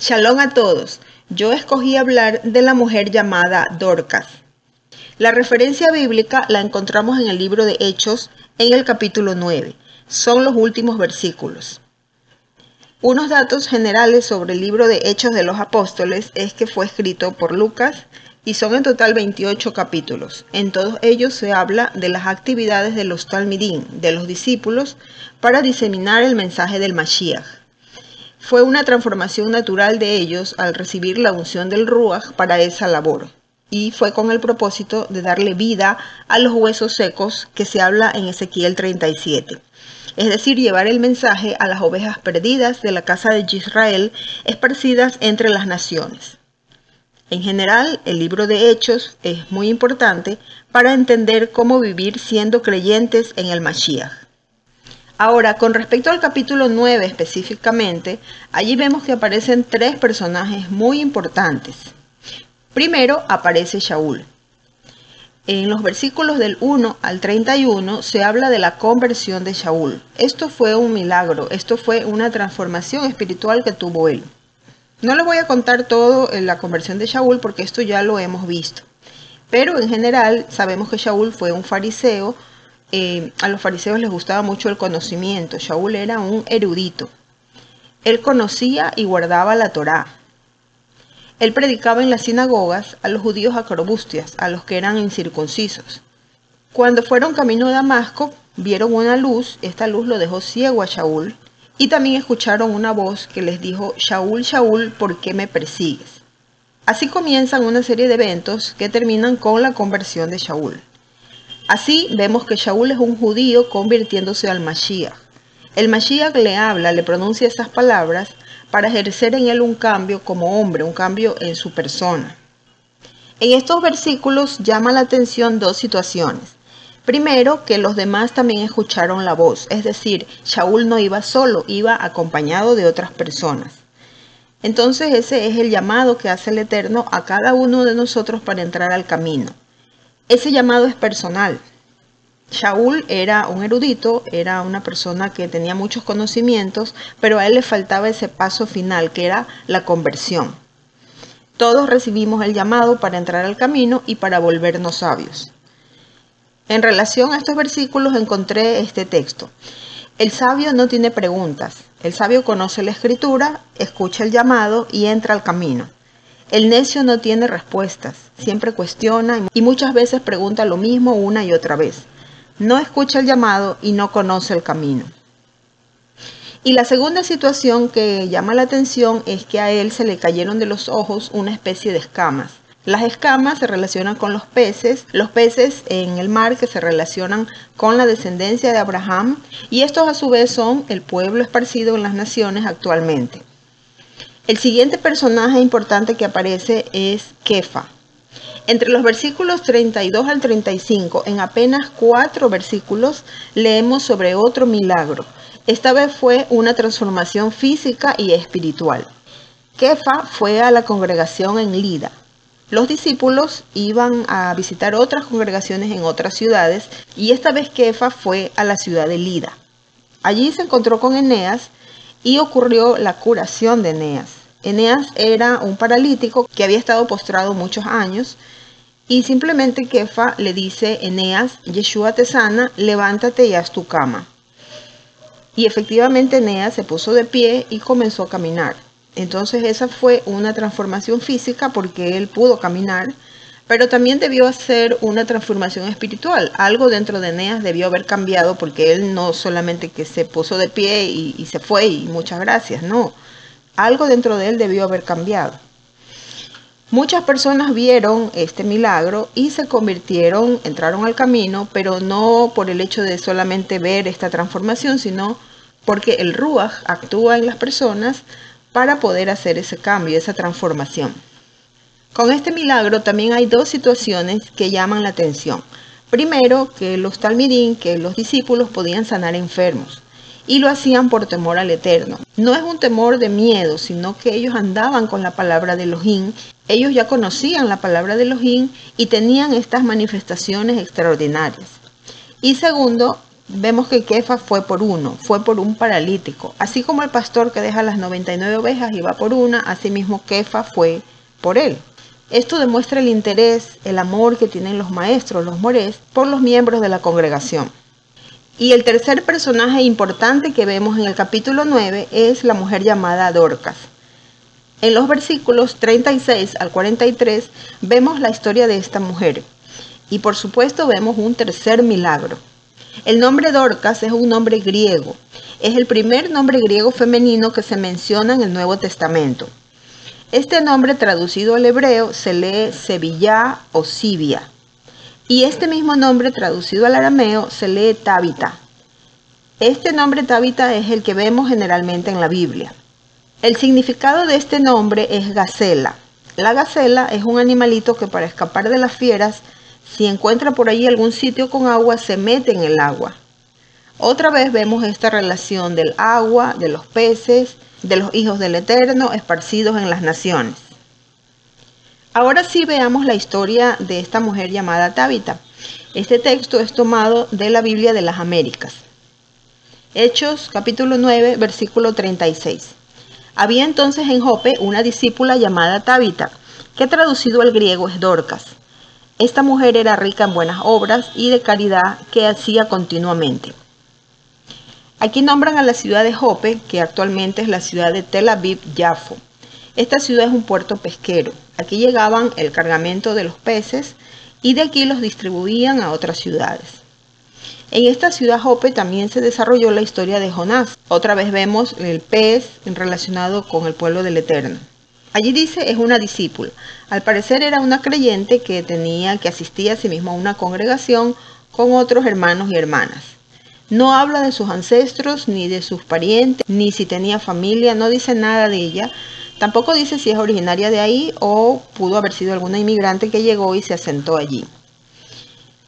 Shalom a todos. Yo escogí hablar de la mujer llamada Dorcas. La referencia bíblica la encontramos en el libro de Hechos, en el capítulo 9. Son los últimos versículos. Unos datos generales sobre el libro de Hechos de los Apóstoles es que fue escrito por Lucas y son en total 28 capítulos. En todos ellos se habla de las actividades de los talmidín, de los discípulos, para diseminar el mensaje del Mashiach. Fue una transformación natural de ellos al recibir la unción del Ruach para esa labor, y fue con el propósito de darle vida a los huesos secos que se habla en Ezequiel 37. Es decir, llevar el mensaje a las ovejas perdidas de la casa de Israel, esparcidas entre las naciones. En general, el libro de Hechos es muy importante para entender cómo vivir siendo creyentes en el Mashiach. Ahora, con respecto al capítulo 9 específicamente, allí vemos que aparecen tres personajes muy importantes. Primero aparece Shaul. En los versículos del 1 al 31 se habla de la conversión de Shaul. Esto fue un milagro, esto fue una transformación espiritual que tuvo él. No les voy a contar todo en la conversión de Shaul porque esto ya lo hemos visto. Pero en general sabemos que Shaul fue un fariseo. A los fariseos les gustaba mucho el conocimiento. Shaul era un erudito. Él conocía y guardaba la Torá. Él predicaba en las sinagogas a los judíos acrobustias, a los que eran incircuncisos. Cuando fueron camino a Damasco, vieron una luz. Esta luz lo dejó ciego a Shaul. Y también escucharon una voz que les dijo: Shaul, Shaul, ¿por qué me persigues? Así comienzan una serie de eventos que terminan con la conversión de Shaul. Así vemos que Shaul es un judío convirtiéndose al Mashiach. El Mashiach le habla, le pronuncia esas palabras para ejercer en él un cambio como hombre, un cambio en su persona. En estos versículos llama la atención dos situaciones. Primero, que los demás también escucharon la voz, es decir, Shaul no iba solo, iba acompañado de otras personas. Entonces ese es el llamado que hace el Eterno a cada uno de nosotros para entrar al camino. Ese llamado es personal. Shaul era un erudito, era una persona que tenía muchos conocimientos, pero a él le faltaba ese paso final, que era la conversión. Todos recibimos el llamado para entrar al camino y para volvernos sabios. En relación a estos versículos encontré este texto. El sabio no tiene preguntas. El sabio conoce la escritura, escucha el llamado y entra al camino. El necio no tiene respuestas, siempre cuestiona y muchas veces pregunta lo mismo una y otra vez. No escucha el llamado y no conoce el camino. Y la segunda situación que llama la atención es que a él se le cayeron de los ojos una especie de escamas. Las escamas se relacionan con los peces en el mar que se relacionan con la descendencia de Abraham, y estos a su vez son el pueblo esparcido en las naciones actualmente. El siguiente personaje importante que aparece es Kefa. Entre los versículos 32 al 35, en apenas 4 versículos, leemos sobre otro milagro. Esta vez fue una transformación física y espiritual. Kefa fue a la congregación en Lida. Los discípulos iban a visitar otras congregaciones en otras ciudades y esta vez Kefa fue a la ciudad de Lida. Allí se encontró con Eneas y ocurrió la curación de Eneas. Eneas era un paralítico que había estado postrado muchos años y simplemente Kefa le dice: Eneas, Yeshua te sana, levántate y haz tu cama. Y efectivamente Eneas se puso de pie y comenzó a caminar. Entonces esa fue una transformación física porque él pudo caminar, pero también debió hacer una transformación espiritual. Algo dentro de Eneas debió haber cambiado porque él no solamente que se puso de pie y se fue y muchas gracias, no. Algo dentro de él debió haber cambiado. Muchas personas vieron este milagro y se convirtieron, entraron al camino, pero no por el hecho de solamente ver esta transformación, sino porque el Ruach actúa en las personas para poder hacer ese cambio, esa transformación. Con este milagro también hay dos situaciones que llaman la atención. Primero, que los talmidín, que los discípulos podían sanar enfermos. Y lo hacían por temor al Eterno. No es un temor de miedo, sino que ellos andaban con la palabra de Elohim. Ellos ya conocían la palabra de Elohim y tenían estas manifestaciones extraordinarias. Y segundo, vemos que Kefa fue por uno, fue por un paralítico. Así como el pastor que deja las 99 ovejas y va por una, asimismo Kefa fue por él. Esto demuestra el interés, el amor que tienen los maestros, los morés, por los miembros de la congregación. Y el tercer personaje importante que vemos en el capítulo 9 es la mujer llamada Dorcas. En los versículos 36 al 43 vemos la historia de esta mujer. Y por supuesto vemos un tercer milagro. El nombre Dorcas es un nombre griego. Es el primer nombre griego femenino que se menciona en el Nuevo Testamento. Este nombre traducido al hebreo se lee Sevilla o Sibia. Y este mismo nombre traducido al arameo se lee Tabita. Este nombre Tabita es el que vemos generalmente en la Biblia. El significado de este nombre es gacela. La gacela es un animalito que para escapar de las fieras, si encuentra por allí algún sitio con agua, se mete en el agua. Otra vez vemos esta relación del agua, de los peces, de los hijos del Eterno esparcidos en las naciones. Ahora sí veamos la historia de esta mujer llamada Tabita. Este texto es tomado de la Biblia de las Américas. Hechos capítulo 9, versículo 36. Había entonces en Jope una discípula llamada Tabita, que traducido al griego es Dorcas. Esta mujer era rica en buenas obras y de caridad que hacía continuamente. Aquí nombran a la ciudad de Jope, que actualmente es la ciudad de Tel Aviv-Yafo. Esta ciudad es un puerto pesquero. Aquí llegaban el cargamento de los peces y de aquí los distribuían a otras ciudades. En esta ciudad Jope también se desarrolló la historia de Jonás. Otra vez vemos el pez relacionado con el pueblo del Eterno. Allí dice es una discípula. Al parecer era una creyente que asistía a sí misma a una congregación con otros hermanos y hermanas. No habla de sus ancestros, ni de sus parientes, ni si tenía familia, no dice nada de ella. Tampoco dice si es originaria de ahí o pudo haber sido alguna inmigrante que llegó y se asentó allí.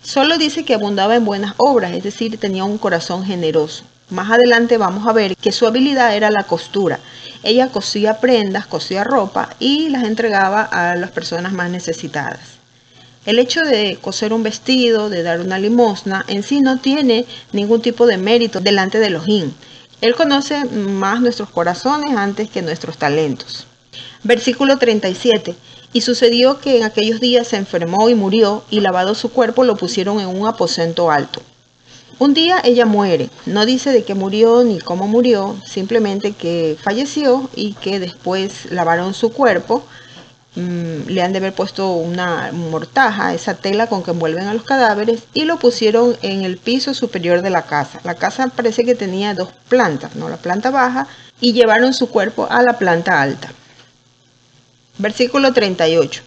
Solo dice que abundaba en buenas obras, es decir, tenía un corazón generoso. Más adelante vamos a ver que su habilidad era la costura. Ella cosía prendas, cosía ropa y las entregaba a las personas más necesitadas. El hecho de coser un vestido, de dar una limosna, en sí no tiene ningún tipo de mérito delante de Elohim. Él conoce más nuestros corazones antes que nuestros talentos. Versículo 37. Y sucedió que en aquellos días se enfermó y murió, y lavado su cuerpo lo pusieron en un aposento alto. Un día ella muere. No dice de qué murió ni cómo murió, simplemente que falleció y que después lavaron su cuerpo. Le han de haber puesto una mortaja, esa tela con que envuelven a los cadáveres, y lo pusieron en el piso superior de la casa. La casa parece que tenía dos plantas, ¿no? La planta baja, y llevaron su cuerpo a la planta alta. Versículo 38.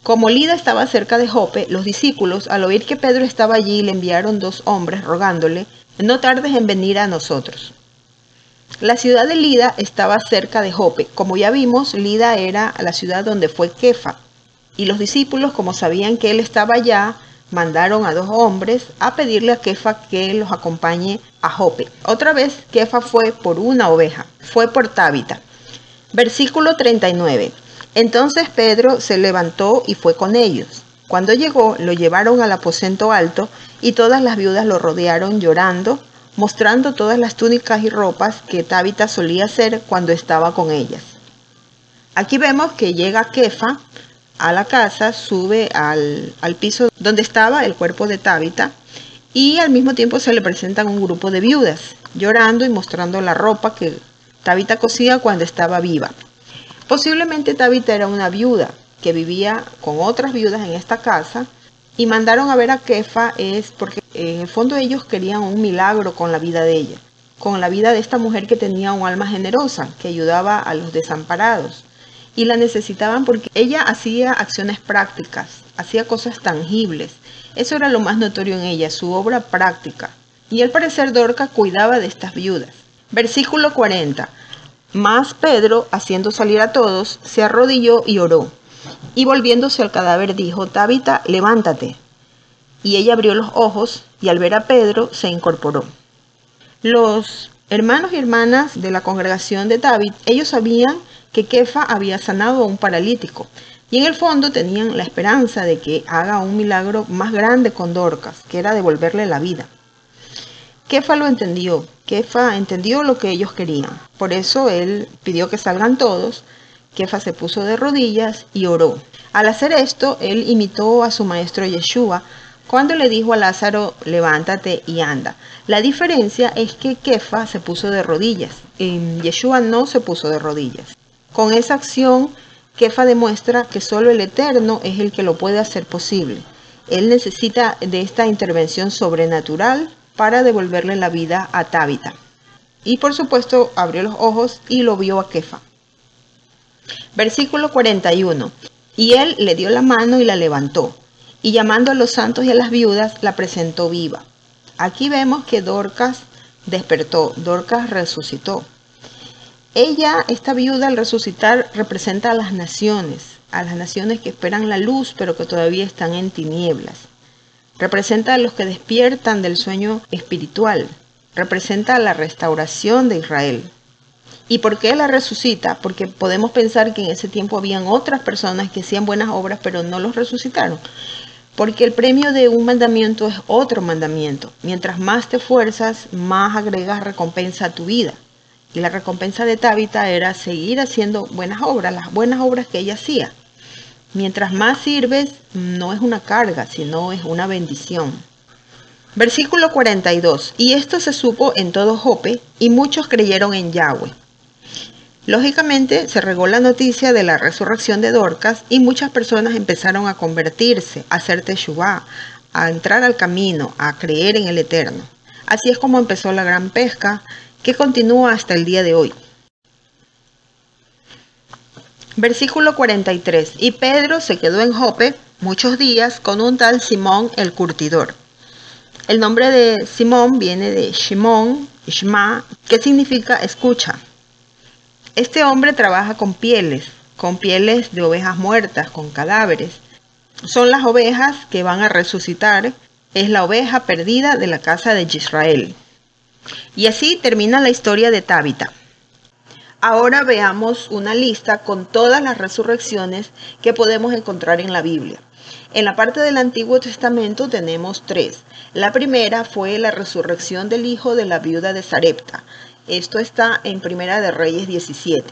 Como Lida estaba cerca de Jope, los discípulos, al oír que Pedro estaba allí, le enviaron 2 hombres rogándole, no tardes en venir a nosotros. La ciudad de Lida estaba cerca de Jope. Como ya vimos, Lida era la ciudad donde fue Kefa. Y los discípulos, como sabían que él estaba allá, mandaron a 2 hombres a pedirle a Kefa que los acompañe a Jope. Otra vez, Kefa fue por una oveja, fue por Tabita. Versículo 39. Entonces Pedro se levantó y fue con ellos. Cuando llegó, lo llevaron al aposento alto y todas las viudas lo rodearon llorando, mostrando todas las túnicas y ropas que Tabita solía hacer cuando estaba con ellas. Aquí vemos que llega Kefa a la casa, sube al piso donde estaba el cuerpo de Tabita y al mismo tiempo se le presentan un grupo de viudas, llorando y mostrando la ropa que Tabita cosía cuando estaba viva. Posiblemente Tabita era una viuda que vivía con otras viudas en esta casa y mandaron a ver a Kefa es porque en el fondo ellos querían un milagro con la vida de ella, con la vida de esta mujer que tenía un alma generosa, que ayudaba a los desamparados y la necesitaban porque ella hacía acciones prácticas, hacía cosas tangibles. Eso era lo más notorio en ella, su obra práctica. Y al parecer Dorcas cuidaba de estas viudas. Versículo 40. Mas Pedro, haciendo salir a todos, se arrodilló y oró. Y volviéndose al cadáver dijo, Tabita, levántate. Y ella abrió los ojos y al ver a Pedro se incorporó. Los hermanos y hermanas de la congregación de Tabita, ellos sabían que Kefa había sanado a un paralítico. Y en el fondo tenían la esperanza de que haga un milagro más grande con Dorcas, que era devolverle la vida. Kefa lo entendió. Kefa entendió lo que ellos querían. Por eso él pidió que salgan todos. Kefa se puso de rodillas y oró. Al hacer esto, él imitó a su maestro Yeshua cuando le dijo a Lázaro, levántate y anda. La diferencia es que Kefa se puso de rodillas. Yeshua no se puso de rodillas. Con esa acción, Kefa demuestra que solo el Eterno es el que lo puede hacer posible. Él necesita de esta intervención sobrenatural para devolverle la vida a Tabita. Y por supuesto, abrió los ojos y lo vio a Kefa. Versículo 41. Y él le dio la mano y la levantó. Y llamando a los santos y a las viudas, la presentó viva. Aquí vemos que Dorcas despertó, Dorcas resucitó. Ella, esta viuda, al resucitar, representa a las naciones que esperan la luz, pero que todavía están en tinieblas. Representa a los que despiertan del sueño espiritual. Representa la restauración de Israel. ¿Y por qué la resucita? Porque podemos pensar que en ese tiempo habían otras personas que hacían buenas obras, pero no los resucitaron. Porque el premio de un mandamiento es otro mandamiento. Mientras más te esfuerzas, más agregas recompensa a tu vida. Y la recompensa de Tabita era seguir haciendo buenas obras, las buenas obras que ella hacía. Mientras más sirves, no es una carga, sino es una bendición. Versículo 42. Y esto se supo en todo Jope, y muchos creyeron en Yahweh. Lógicamente, se regó la noticia de la resurrección de Dorcas y muchas personas empezaron a convertirse, a hacer teshuvá, a entrar al camino, a creer en el Eterno. Así es como empezó la gran pesca, que continúa hasta el día de hoy. Versículo 43. Y Pedro se quedó en Jope muchos días con un tal Simón el curtidor. El nombre de Simón viene de Shimón, Shma, que significa escucha. Este hombre trabaja con pieles de ovejas muertas, con cadáveres. Son las ovejas que van a resucitar. Es la oveja perdida de la casa de Israel. Y así termina la historia de Tabita. Ahora veamos una lista con todas las resurrecciones que podemos encontrar en la Biblia. En la parte del Antiguo Testamento tenemos 3. La primera fue la resurrección del hijo de la viuda de Sarepta. Esto está en Primera de Reyes 17.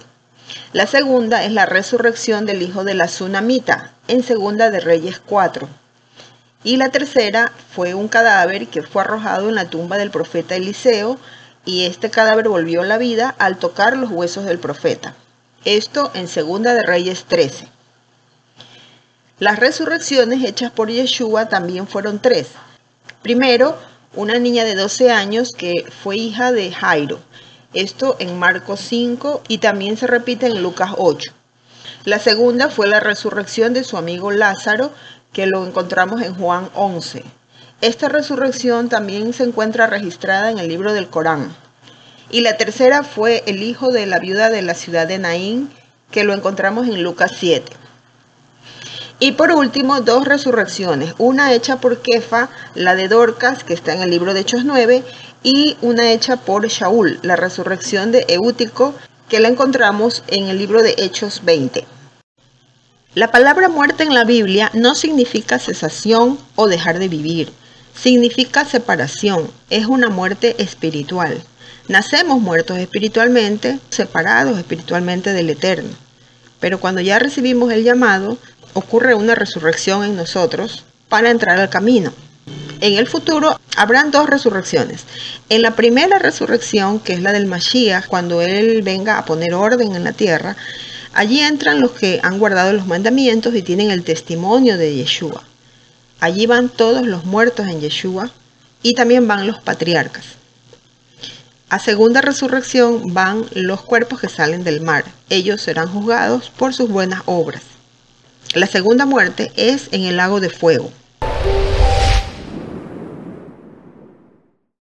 La segunda es la resurrección del hijo de la Sunamita, en Segunda de Reyes 4. Y la tercera fue un cadáver que fue arrojado en la tumba del profeta Eliseo, y este cadáver volvió a la vida al tocar los huesos del profeta. Esto en Segunda de Reyes 13. Las resurrecciones hechas por Yeshua también fueron 3. Primero, una niña de 12 años que fue hija de Jairo. Esto en Marcos 5 y también se repite en Lucas 8. La segunda fue la resurrección de su amigo Lázaro, que lo encontramos en Juan 11. Esta resurrección también se encuentra registrada en el libro del Corán. Y la tercera fue el hijo de la viuda de la ciudad de Naín, que lo encontramos en Lucas 7. Y por último, 2 resurrecciones, una hecha por Kefa, la de Dorcas, que está en el libro de Hechos 9, y una hecha por Shaul, la resurrección de Eutico, que la encontramos en el libro de Hechos 20. La palabra muerte en la Biblia no significa cesación o dejar de vivir, significa separación, es una muerte espiritual. Nacemos muertos espiritualmente, separados espiritualmente del Eterno, pero cuando ya recibimos el llamado, ocurre una resurrección en nosotros para entrar al camino. En el futuro habrán 2 resurrecciones. En la primera resurrección, que es la del Mashiach, cuando Él venga a poner orden en la tierra, allí entran los que han guardado los mandamientos y tienen el testimonio de Yeshua. Allí van todos los muertos en Yeshua y también van los patriarcas. A segunda resurrección van los cuerpos que salen del mar. Ellos serán juzgados por sus buenas obras. La segunda muerte es en el lago de fuego.